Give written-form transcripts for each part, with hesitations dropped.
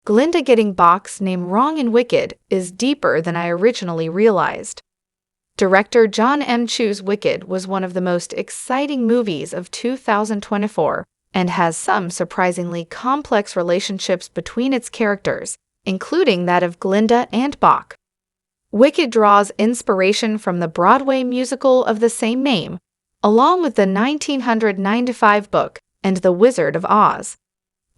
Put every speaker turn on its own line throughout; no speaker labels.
Glinda getting Bach's name wrong in Wicked is deeper than I originally realized. Director John M. Chu's Wicked was one of the most exciting movies of 2024 and has some surprisingly complex relationships between its characters, including that of Glinda and Bach. Wicked draws inspiration from the Broadway musical of the same name, along with the 1995 book and The Wizard of Oz.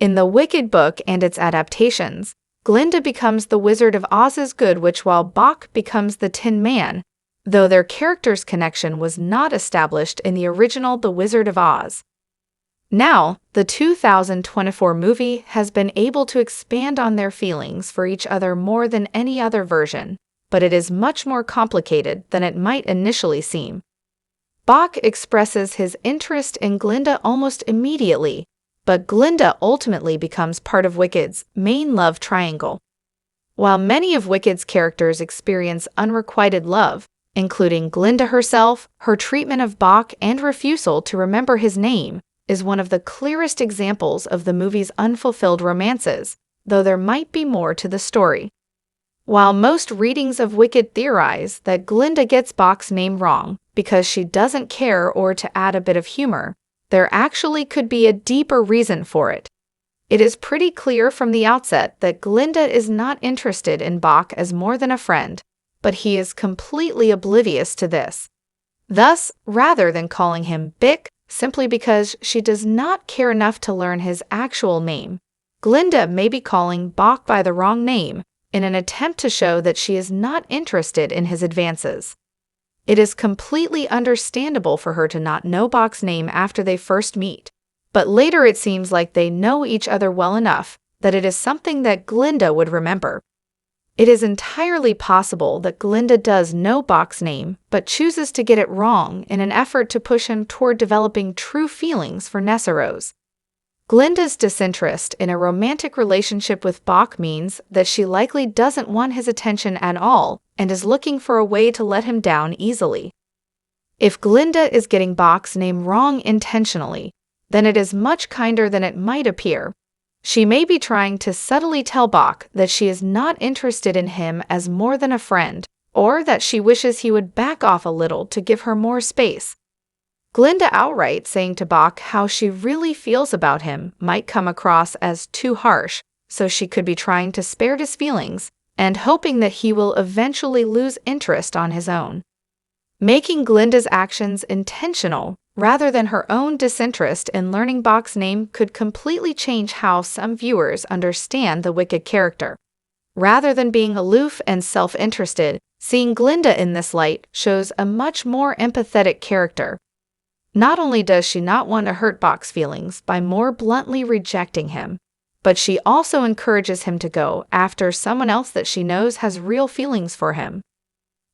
In the Wicked book and its adaptations, Glinda becomes the Wizard of Oz's Good Witch while Bach becomes the Tin Man, though their characters' connection was not established in the original The Wizard of Oz. Now, the 2024 movie has been able to expand on their feelings for each other more than any other version, but it is much more complicated than it might initially seem. Bach expresses his interest in Glinda almost immediately, but Glinda ultimately becomes part of Wicked's main love triangle. While many of Wicked's characters experience unrequited love, including Glinda herself, her treatment of Bach and refusal to remember his name is one of the clearest examples of the movie's unfulfilled romances, though there might be more to the story. While most readings of Wicked theorize that Glinda gets Bach's name wrong because she doesn't care or to add a bit of humor, there actually could be a deeper reason for it. It is pretty clear from the outset that Glinda is not interested in Bach as more than a friend, but he is completely oblivious to this. Thus, rather than calling him Bick simply because she does not care enough to learn his actual name, Glinda may be calling Bach by the wrong name in an attempt to show that she is not interested in his advances. It is completely understandable for her to not know Bach's name after they first meet, but later it seems like they know each other well enough that it is something that Glinda would remember. It is entirely possible that Glinda does know Bach's name but chooses to get it wrong in an effort to push him toward developing true feelings for Nessarose. Glinda's disinterest in a romantic relationship with Bach means that she likely doesn't want his attention at all and is looking for a way to let him down easily. If Glinda is getting Bach's name wrong intentionally, then it is much kinder than it might appear. She may be trying to subtly tell Bach that she is not interested in him as more than a friend, or that she wishes he would back off a little to give her more space. Glinda outright saying to Bach how she really feels about him might come across as too harsh, so she could be trying to spare his feelings and hoping that he will eventually lose interest on his own. Making Glinda's actions intentional rather than her own disinterest in learning Bach's name could completely change how some viewers understand the Wicked character. Rather than being aloof and self-interested, seeing Glinda in this light shows a much more empathetic character. Not only does she not want to hurt Bach's feelings by more bluntly rejecting him, but she also encourages him to go after someone else that she knows has real feelings for him.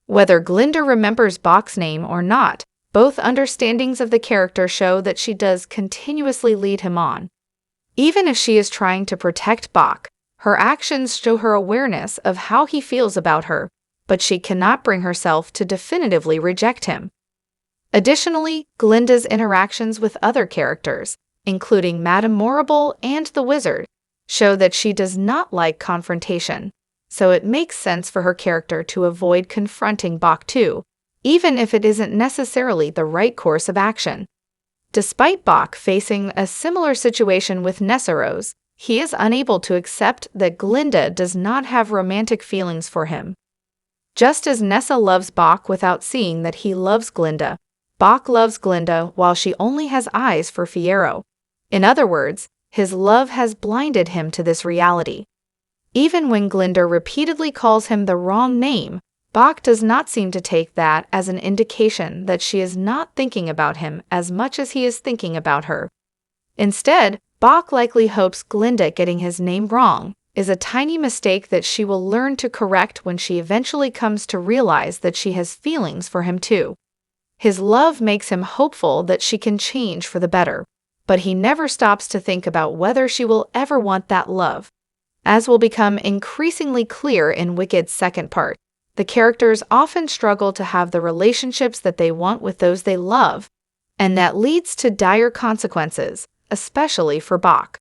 Whether Glinda remembers Bach's name or not, both understandings of the character show that she does continuously lead him on. Even if she is trying to protect Bach, her actions show her awareness of how he feels about her, but she cannot bring herself to definitively reject him. Additionally, Glinda's interactions with other characters, including Madame Morrible and the Wizard, show that she does not like confrontation, so it makes sense for her character to avoid confronting Bach too, even if it isn't necessarily the right course of action. Despite Bach facing a similar situation with Nessarose, he is unable to accept that Glinda does not have romantic feelings for him. Just as Nessa loves Bach without seeing that he loves Glinda, Bach loves Glinda while she only has eyes for Fiyero. In other words, his love has blinded him to this reality. Even when Glinda repeatedly calls him the wrong name, Bach does not seem to take that as an indication that she is not thinking about him as much as he is thinking about her. Instead, Bach likely hopes Glinda getting his name wrong is a tiny mistake that she will learn to correct when she eventually comes to realize that she has feelings for him too. His love makes him hopeful that she can change for the better, but he never stops to think about whether she will ever want that love. As will become increasingly clear in Wicked's second part, the characters often struggle to have the relationships that they want with those they love, and that leads to dire consequences, especially for Bach.